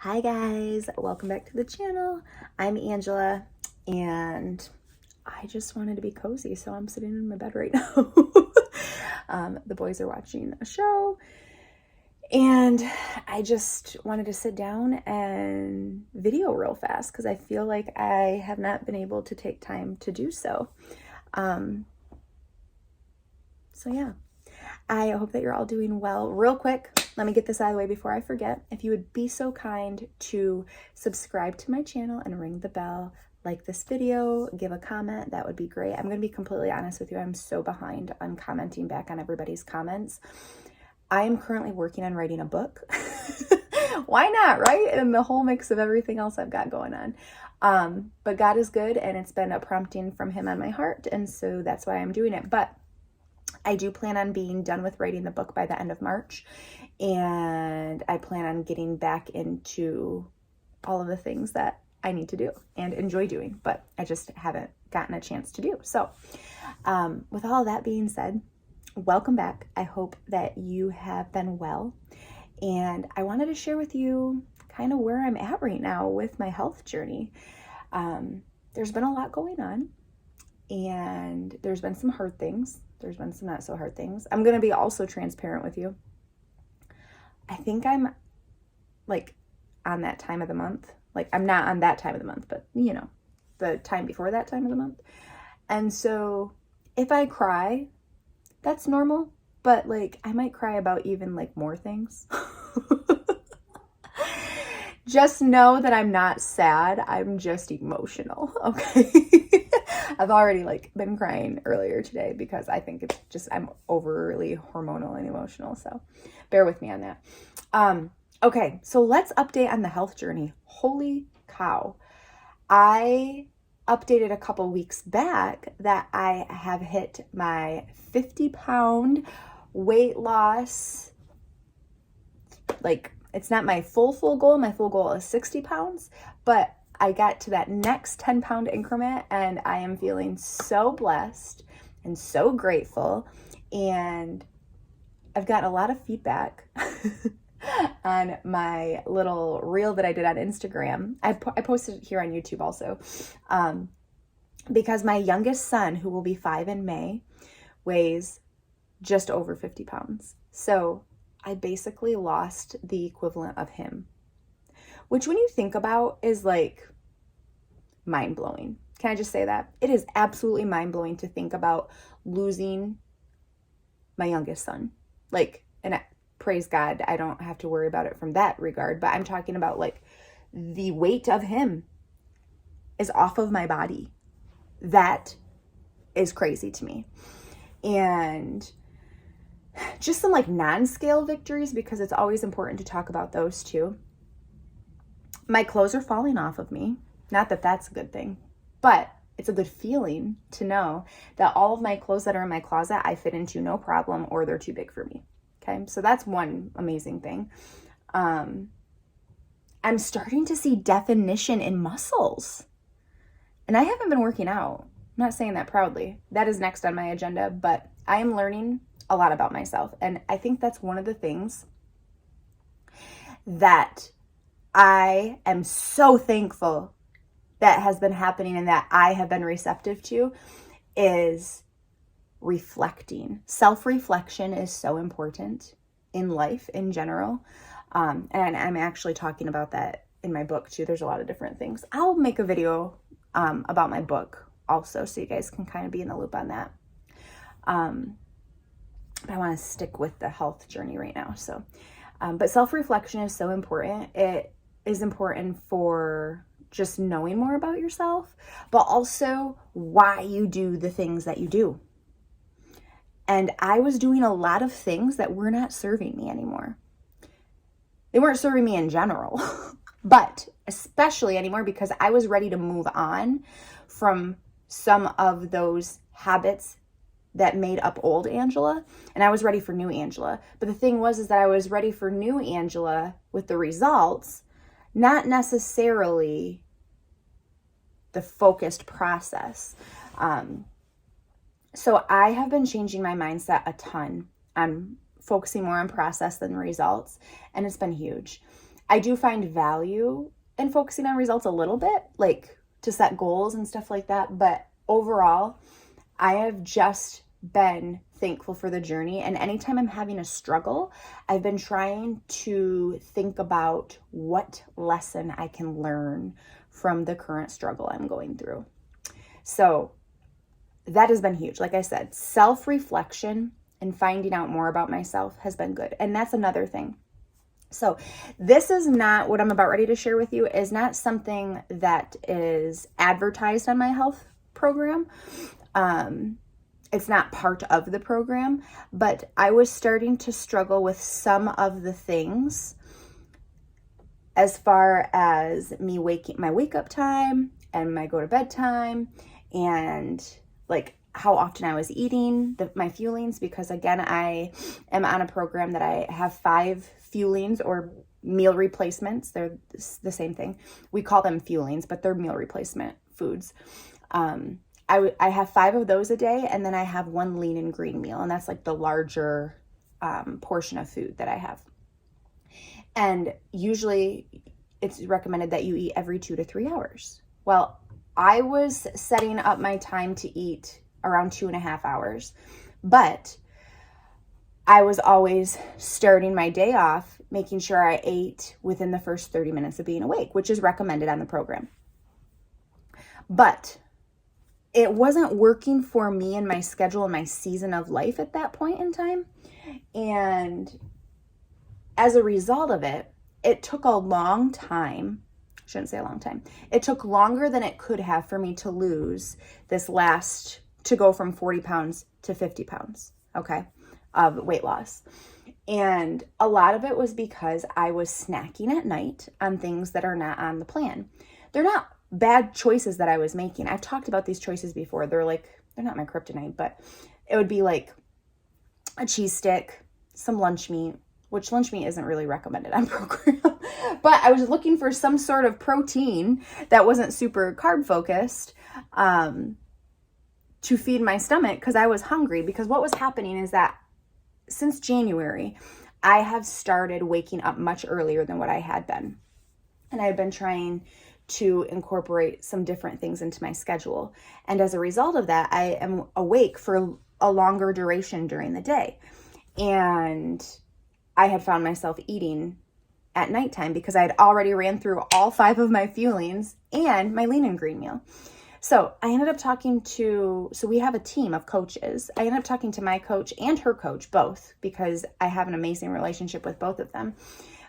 Hi guys, welcome back to the channel. I'm Angela and I just wanted to be cozy, so I'm sitting in my bed right now. The boys are watching a show and I just wanted to sit down and video real fast because I feel like I have not been able to take time to do so. So yeah, I hope that you're all doing well. Real quick, let me get this out of the way before I forget. If you would be so kind to subscribe to my channel and ring the bell, like this video, give a comment, that would be great. I'm going to be completely honest with you. I'm so behind on commenting back on everybody's comments. I am currently working on writing a book. Why not, right? And the whole mix of everything else I've got going on. But God is good, and it's been a prompting from Him on my heart, and so that's why I'm doing it. But I do plan on being done with writing the book by the end of March, and I plan on getting back into all of the things that I need to do and enjoy doing, but I just haven't gotten a chance to do. So with all that being said, welcome back. I hope that you have been well, and I wanted to share with you kind of where I'm at right now with my health journey. There's been a lot going on, and there's been some hard things. There's been some not so hard things. I'm going to be also transparent with you. I think I'm like on that time of the month. Like I'm not on that time of the month, but you know, the time before that time of the month. And so if I cry, that's normal, but like I might cry about even like more things. Just know that I'm not sad. I'm just emotional. Okay. I've already like been crying earlier today because I think it's just, I'm overly hormonal and emotional. So bear with me on that. Okay. So let's update on the health journey. Holy cow. I updated a couple weeks back that I have hit my 50-pound weight loss. Like, it's not my full goal. My full goal is 60 pounds, but I got to that next 10-pound increment, and I am feeling so blessed and so grateful. And I've gotten a lot of feedback on my little reel that I did on Instagram. I posted it here on YouTube also, because my youngest son, who will be 5 in May, weighs just over 50 pounds. So I basically lost the equivalent of him, which when you think about is like mind-blowing. Can I just say that? It is absolutely mind-blowing to think about losing my youngest son. Like, and praise God, I don't have to worry about it from that regard, but I'm talking about like the weight of him is off of my body. That is crazy to me. And just some like non-scale victories, because it's always important to talk about those too. My clothes are falling off of me. Not that that's a good thing, but it's a good feeling to know that all of my clothes that are in my closet, I fit into no problem, or they're too big for me. Okay. So that's one amazing thing. I'm starting to see definition in muscles, and I haven't been working out. I'm not saying that proudly. That is next on my agenda, but I am learning a lot about myself. And I think that's one of the things that I am so thankful that has been happening and that I have been receptive to is reflecting. Self-reflection is so important in life in general. And I'm actually talking about that in my book too. There's a lot of different things. I'll make a video about my book also, so you guys can kind of be in the loop on that. But I want to stick with the health journey right now. So, but self-reflection is so important. It is important for just knowing more about yourself, but also why you do the things that you do. And I was doing a lot of things that were not serving me anymore. They weren't serving me in general, but especially anymore because I was ready to move on from some of those habits that made up old Angela, and I was ready for new Angela. But the thing was that I was ready for new Angela with the results, not necessarily the focused process. So I have been changing my mindset a ton. I'm focusing more on process than results, and it's been huge. I do find value in focusing on results a little bit, like to set goals and stuff like that. But overall, I have just been thankful for the journey. And anytime I'm having a struggle, I've been trying to think about what lesson I can learn from the current struggle I'm going through. So that has been huge. Like I said, self-reflection and finding out more about myself has been good. And that's another thing. So this is not, what I'm about ready to share with you is not something that is advertised on my health program. It's not part of the program, but I was starting to struggle with some of the things as far as my wake up time and my go to bed time, and like how often I was eating my fuelings, because again, I am on a program that I have 5 fuelings or meal replacements. They're the same thing. We call them fuelings, but they're meal replacement foods. I have 5 of those a day, and then I have 1 lean and green meal, and that's like the larger portion of food that I have. And usually it's recommended that you eat every 2 to 3 hours. Well, I was setting up my time to eat around 2.5 hours, but I was always starting my day off making sure I ate within the first 30 minutes of being awake, which is recommended on the program. But it wasn't working for me in my schedule and my season of life at that point in time. And as a result of it, it took a long time. I shouldn't say a long time. It took longer than it could have for me to lose to go from 40 pounds to 50 pounds, okay, of weight loss. And a lot of it was because I was snacking at night on things that are not on the plan. They're not bad choices that I was making. I've talked about these choices before. They're not my kryptonite, but it would be like a cheese stick, some lunch meat, which lunch meat isn't really recommended on program. But I was looking for some sort of protein that wasn't super carb focused to feed my stomach, because I was hungry. Because what was happening is that since January, I have started waking up much earlier than what I had been. And I had been trying to incorporate some different things into my schedule. And as a result of that, I am awake for a longer duration during the day. And I had found myself eating at nighttime because I had already ran through all 5 of my fuelings and my lean and green meal. So I ended up so we have a team of coaches. I ended up talking to my coach and her coach, both, because I have an amazing relationship with both of them.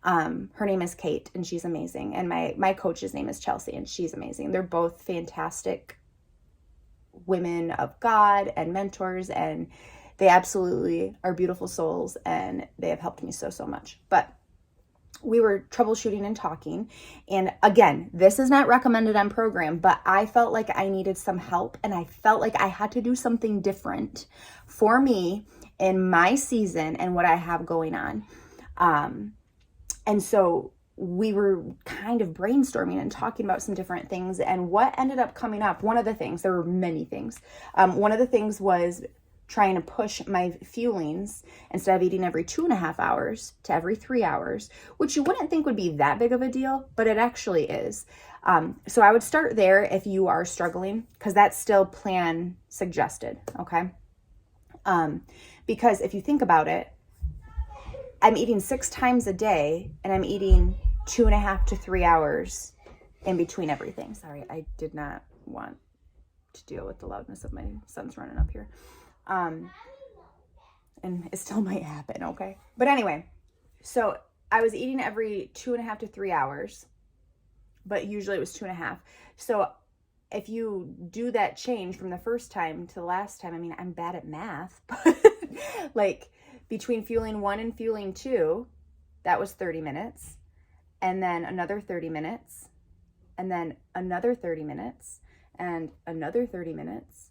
Her name is Kate, and she's amazing. And my coach's name is Chelsea, and she's amazing. They're both fantastic women of God and mentors, and they absolutely are beautiful souls, and they have helped me so much. But we were troubleshooting and talking. And again, this is not recommended on program, but I felt like I needed some help, and I felt like I had to do something different for me in my season and what I have going on. And so we were kind of brainstorming and talking about some different things. And what ended up coming up, one of the things, there were many things. One of the things was trying to push my fuelings, instead of eating every 2.5 hours, to every 3 hours, which you wouldn't think would be that big of a deal, but it actually is. So I would start there if you are struggling, because that's still plan suggested, okay? Because if you think about it, I'm eating 6 times a day, and I'm eating 2.5 to 3 hours in between everything. Sorry, I did not want to deal with the loudness of my son's running up here. And it still might happen, okay? But anyway, so I was eating every 2.5 to 3 hours, but usually it was 2.5. So if you do that change from the first time to the last time, I mean, I'm bad at math, but like between fueling 1 and fueling 2, that was 30 minutes, and then another 30 minutes, and then another 30 minutes, and another 30 minutes,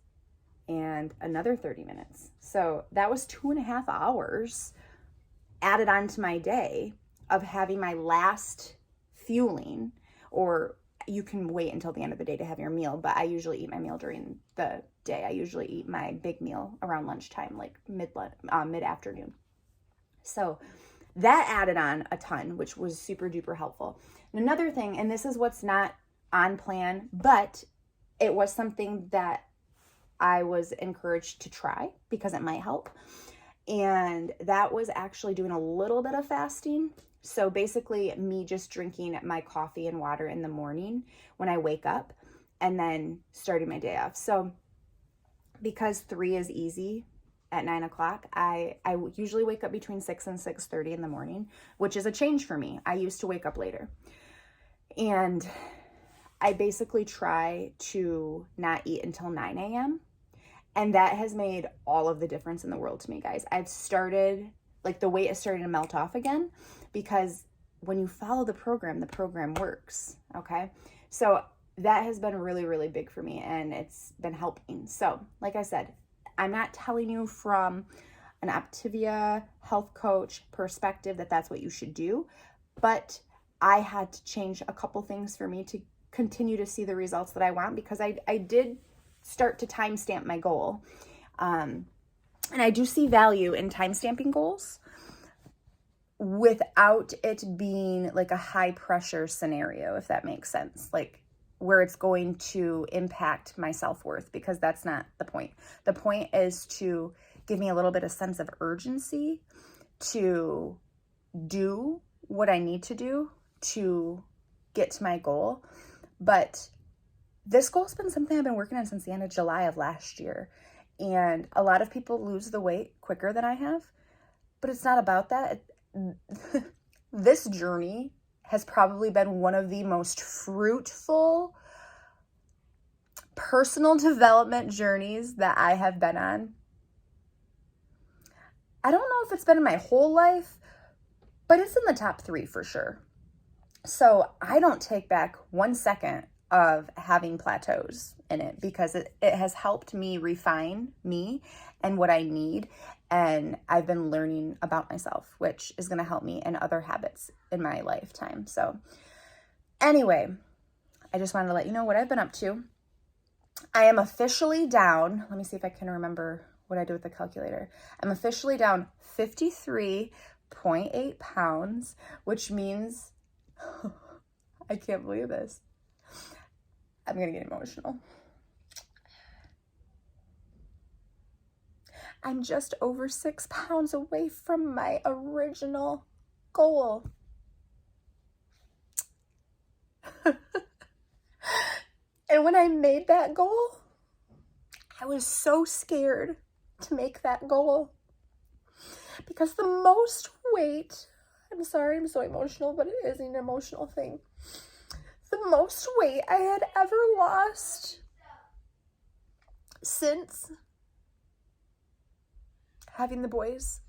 and another 30 minutes. So that was 2.5 hours added onto my day of having my last fueling, or you can wait until the end of the day to have your meal, but I usually eat my meal during the day. I usually eat my big meal around lunchtime, like mid-afternoon. So that added on a ton, which was super duper helpful. And another thing, and this is what's not on plan, but it was something that I was encouraged to try because it might help. And that was actually doing a little bit of fasting. So basically me just drinking my coffee and water in the morning when I wake up and then starting my day off. So because 3 is easy at 9 o'clock, I usually wake up between 6 and 6:30 in the morning, which is a change for me. I used to wake up later. And I basically try to not eat until 9 a.m. And that has made all of the difference in the world to me, guys. I've started, like, the weight is starting to melt off again, because when you follow the program works, okay? So that has been really, really big for me, and it's been helping. So, like I said, I'm not telling you from an Optavia health coach perspective that that's what you should do, but I had to change a couple things for me to continue to see the results that I want, because I did start to timestamp my goal. And I do see value in timestamping goals without it being like a high pressure scenario, if that makes sense. Like where it's going to impact my self-worth, because that's not the point. The point is to give me a little bit of sense of urgency to do what I need to do to get to my goal. But this goal's been something I've been working on since the end of July of last year. And a lot of people lose the weight quicker than I have, but it's not about that. This journey has probably been one of the most fruitful personal development journeys that I have been on. I don't know if it's been in my whole life, but it's in the top 3 for sure. So I don't take back 1 second of having plateaus in it, because it has helped me refine me and what I need. And I've been learning about myself, which is going to help me in other habits in my lifetime. So anyway, I just wanted to let you know what I've been up to. I am officially down. Let me see if I can remember what I did with the calculator. I'm officially down 53.8 pounds, which means I can't believe this. I'm going to get emotional. I'm just over 6 pounds away from my original goal. And when I made that goal, I was so scared to make that goal, because the most weight, I'm sorry, I'm so emotional, but it is an emotional thing. The most weight I had ever lost since having the boys,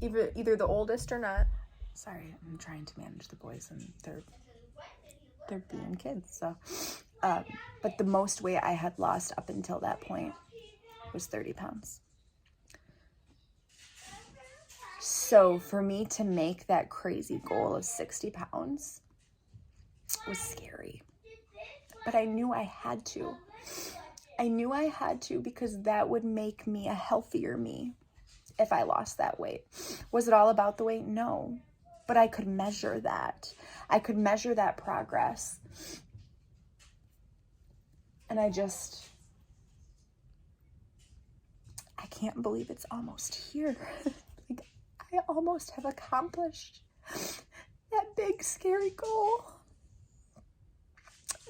either the oldest or not. Sorry, I'm trying to manage the boys, and they're being kids. So, but the most weight I had lost up until that point was 30 pounds. So for me to make that crazy goal of 60 pounds was scary, but I knew I had to. I knew I had to, because that would make me a healthier me if I lost that weight. Was it all about the weight? No, but I could measure that. I could measure that progress. And I can't believe it's almost here. Like, I almost have accomplished that big, scary goal.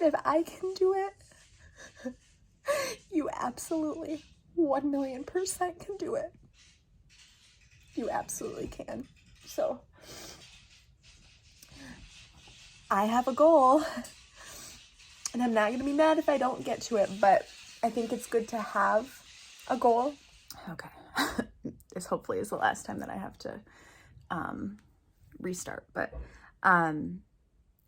If I can do it, you absolutely 1,000,000% can do it. You absolutely can. So I have a goal, and I'm not going to be mad if I don't get to it, but I think it's good to have a goal. Okay. This hopefully is the last time that I have to restart. But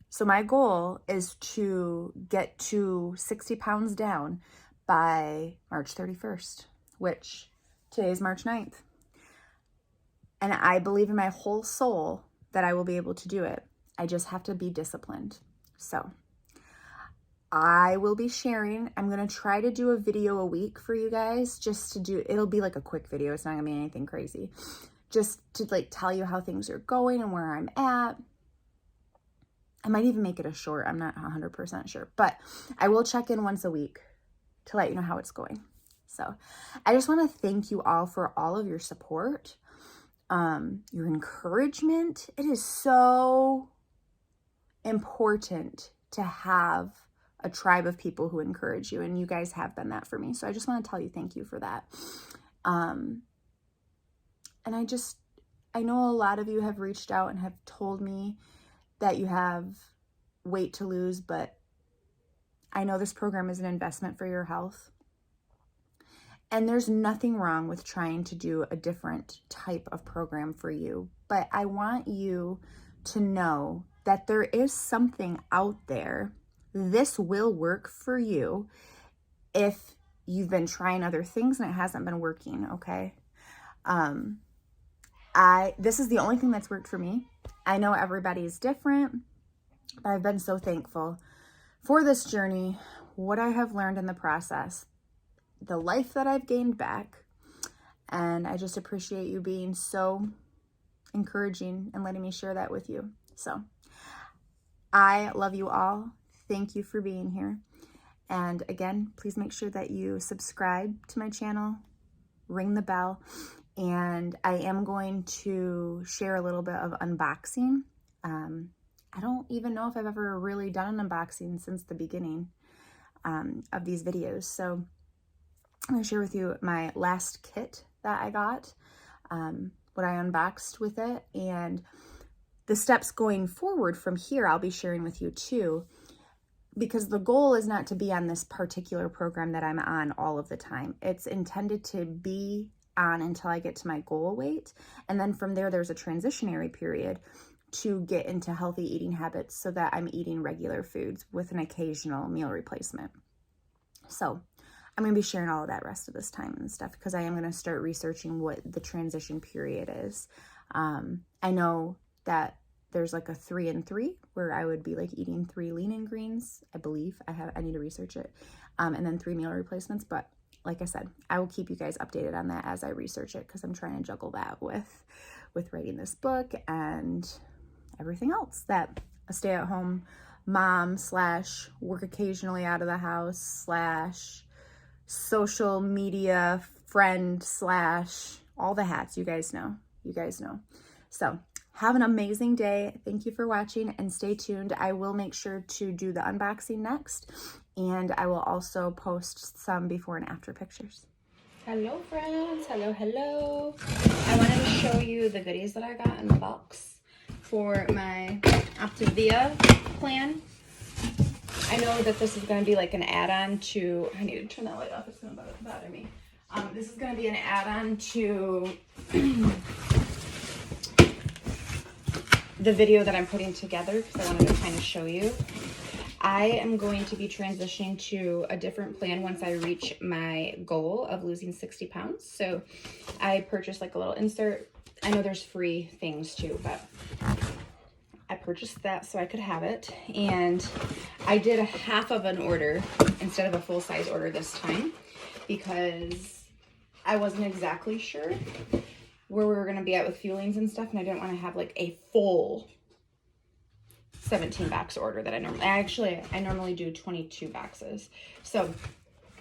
so my goal is to get to 60 pounds down by March 31st, which today is March 9th. And I believe in my whole soul that I will be able to do it. I just have to be disciplined. So I will be sharing. I'm going to try to do a video a week for you guys, just to do, it'll be like a quick video. It's not going to be anything crazy. just to like tell you how things are going and where I'm at. I might even make it a short. I'm not 100% sure, but I will check in once a week to let you know how it's going. So I just want to thank you all for all of your support, your encouragement. It is so important to have a tribe of people who encourage you, and you guys have been that for me. So I just want to tell you thank you for that. And I know a lot of you have reached out and have told me that you have weight to lose, but I know this program is an investment for your health. And there's nothing wrong with trying to do a different type of program for you. But I want you to know that there is something out there. This will work for you if you've been trying other things and it hasn't been working, okay? This is the only thing that's worked for me. I know everybody's different, but I've been so thankful for this journey, what I have learned in the process, the life that I've gained back, and I just appreciate you being so encouraging and letting me share that with you. So I love you all. Thank you for being here. And again, please make sure that you subscribe to my channel, ring the bell, and I am going to share a little bit of unboxing. I don't even know if I've ever really done an unboxing since the beginning of these videos. So I'm going to share with you my last kit that I got, what I unboxed with it, and the steps going forward from here I'll be sharing with you too, because the goal is not to be on this particular program that I'm on all of the time. It's intended to be on until I get to my goal weight. And then from there, there's a transitionary period to get into healthy eating habits so that I'm eating regular foods with an occasional meal replacement. So I'm going to be sharing all of that rest of this time and stuff because I am going to start researching what the transition period is. I know that there's like a 3 and 3 where I would be like eating 3 lean and greens. I believe I need to research it. And then 3 meal replacements. But like I said, I will keep you guys updated on that as I research it because I'm trying to juggle that with writing this book and everything else that a stay-at-home mom / work occasionally out of the house / social media friend / all the hats. You guys know. So have an amazing day. Thank you for watching and stay tuned. I will make sure to do the unboxing next, and I will also post some before and after pictures. Hello friends, hello. I wanted to show you the goodies that I got in the box for my Optavia plan. I know that this is going to be like an add-on to, I need to turn that light off, it's going to bother me. This is going to be an add-on to the video that I'm putting together because I wanted to kind of show you. I am going to be transitioning to a different plan once I reach my goal of losing 60 pounds. So I purchased like a little insert. I know there's free things too, but I purchased that so I could have it. And I did a half of an order instead of a full size order this time because I wasn't exactly sure where we were going to be at with fuelings and stuff, and I didn't want to have like a full 17 box order that I normally do 22 boxes. So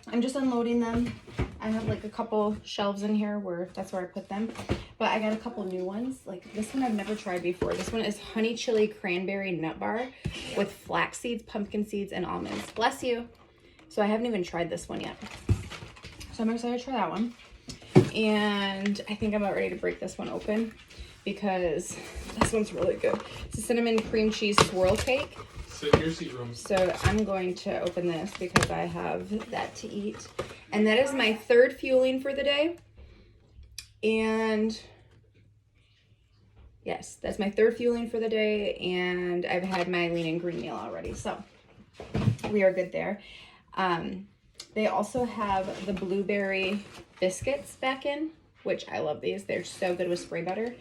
I'm just unloading them. I have like a couple shelves in here where that's where I put them, but I got a couple new ones. Like this one I've never tried before. This one is honey chili cranberry nut bar with flax seeds, pumpkin seeds, and almonds. Bless you. So I haven't even tried this one yet, so I'm excited to try that one. And I think I'm about ready to break this one open because this one's really good. It's a cinnamon cream cheese swirl cake. Sit in your seat room. So I'm going to open this because I have that to eat. And that is my 3rd fueling for the day. And yes, that's my 3rd fueling for the day. And I've had my lean and green meal already. So we are good there. They also have the blueberry biscuits back in, which I love these. They're so good with spray butter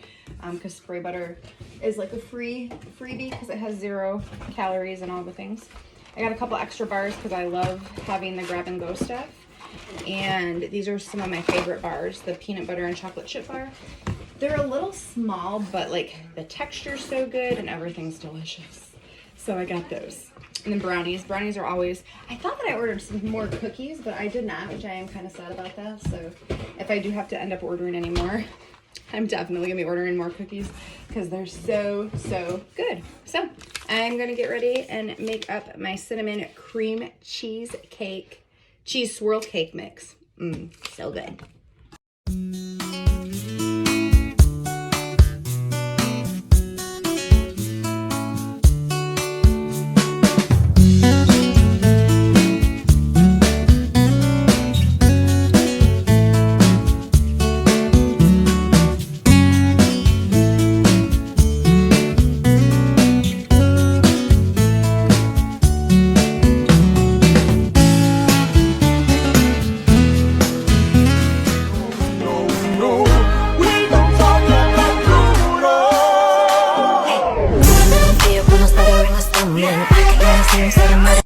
because spray butter is like a freebie because it has 0 calories and all the things. I got a couple extra bars because I love having the grab and go stuff. And these are some of my favorite bars, the peanut butter and chocolate chip bar They're a little small, but like the texture's so good and everything's delicious. So I got those. And then brownies. Brownies are always, I thought that I ordered some more cookies, but I did not, which I am kind of sad about that. So if I do have to end up ordering any more, I'm definitely gonna be ordering more cookies because they're so, so good. So I'm gonna get ready and make up my cinnamon cream cheese swirl cake mix. So good. I can